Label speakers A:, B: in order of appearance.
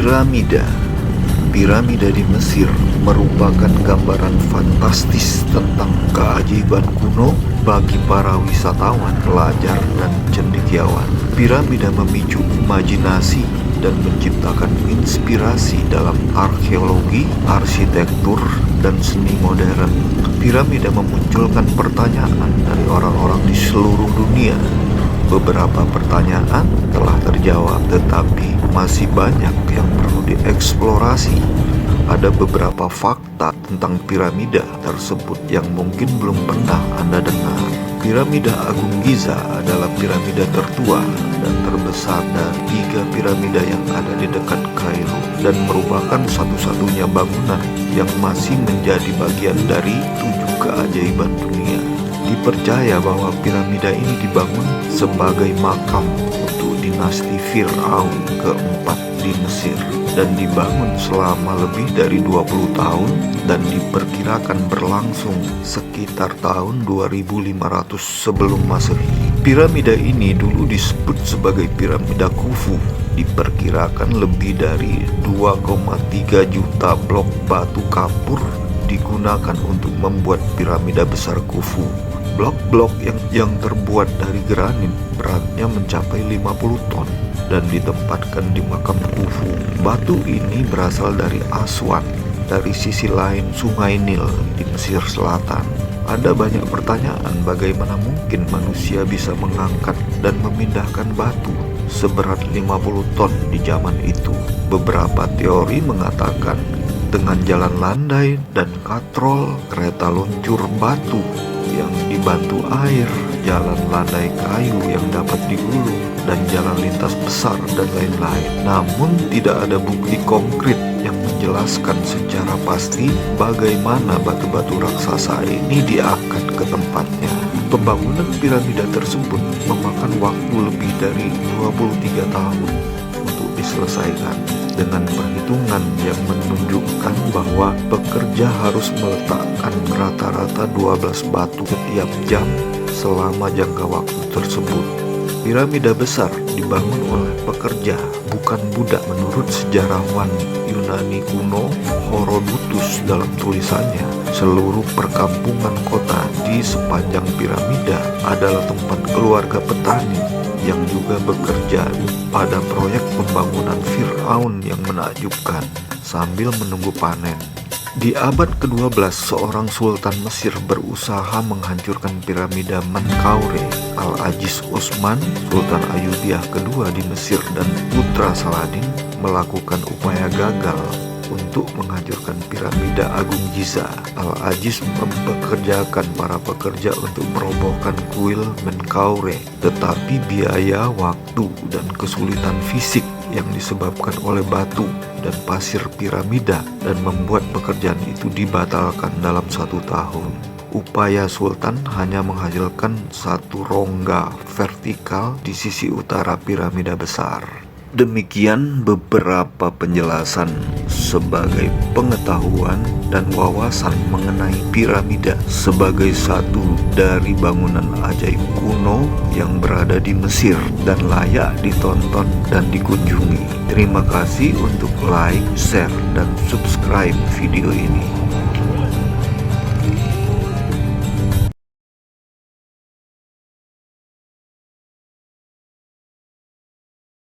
A: Piramida. Piramida di Mesir merupakan gambaran fantastis tentang keajaiban kuno bagi para wisatawan, pelajar, dan cendekiawan. Piramida memicu imajinasi dan menciptakan inspirasi dalam arkeologi, arsitektur, dan seni modern. Piramida memunculkan pertanyaan dari orang-orang di seluruh dunia. Beberapa pertanyaan telah terjawab, tetapi masih banyak yang perlu dieksplorasi. Ada beberapa fakta tentang piramida tersebut yang mungkin belum pernah Anda dengar. Piramida Agung Giza adalah piramida tertua dan terbesar dari 3 piramida yang ada di dekat Kairo dan merupakan satu-satunya bangunan yang masih menjadi bagian dari 7 keajaiban dunia. Dipercaya bahwa piramida ini dibangun sebagai makam untuk dinasti Fir'aun keempat di Mesir dan dibangun selama lebih dari 20 tahun dan diperkirakan berlangsung sekitar tahun 2500 sebelum Masehi. Piramida ini dulu disebut sebagai piramida Khufu. Diperkirakan lebih dari 2,3 juta blok batu kapur digunakan untuk membuat piramida besar Khufu. Blok-blok yang terbuat dari granit beratnya mencapai 50 ton dan ditempatkan di makam Khufu. Batu ini berasal dari Aswan, dari sisi lain Sungai Nil di Mesir Selatan. Ada banyak pertanyaan bagaimana mungkin manusia bisa mengangkat dan memindahkan batu seberat 50 ton di zaman itu. Beberapa teori mengatakan dengan jalan landai dan katrol, kereta luncur batu yang dibantu air, jalan landai kayu yang dapat digulung, dan jalan lintas besar dan lain-lain. Namun tidak ada bukti konkret yang menjelaskan secara pasti bagaimana batu-batu raksasa ini diangkat ke tempatnya. Pembangunan piramida tersebut memakan waktu lebih dari 23 tahun untuk diselesaikan, dengan perhitungan yang menunjukkan bahwa pekerja harus meletakkan rata-rata 12 batu setiap jam selama jangka waktu tersebut. Piramida besar dibangun oleh pekerja, bukan budak. Menurut sejarawan Yunani kuno Herodotus dalam tulisannya, seluruh perkampungan kota di sepanjang piramida adalah tempat keluarga petani yang juga bekerja pada proyek pembangunan Fir'aun yang menakjubkan sambil menunggu panen. Di abad ke-12, seorang sultan Mesir berusaha menghancurkan piramida Menkaure. Al-Aziz Utsman, Sultan Ayyubiyah kedua di Mesir, dan putra Saladin melakukan upaya gagal untuk menghancurkan piramida Agung Giza. Al-Aziz mempekerjakan para pekerja untuk merobohkan kuil Menkaure, tetapi biaya, waktu, dan kesulitan fisik yang disebabkan oleh batu dan pasir piramida dan membuat pekerjaan itu dibatalkan dalam 1 tahun. Upaya Sultan hanya menghasilkan 1 rongga vertikal di sisi utara piramida besar. Demikian beberapa penjelasan sebagai pengetahuan dan wawasan mengenai piramida sebagai satu dari bangunan ajaib kuno yang berada di Mesir dan layak ditonton dan dikunjungi. Terima kasih untuk like, share, dan subscribe video ini.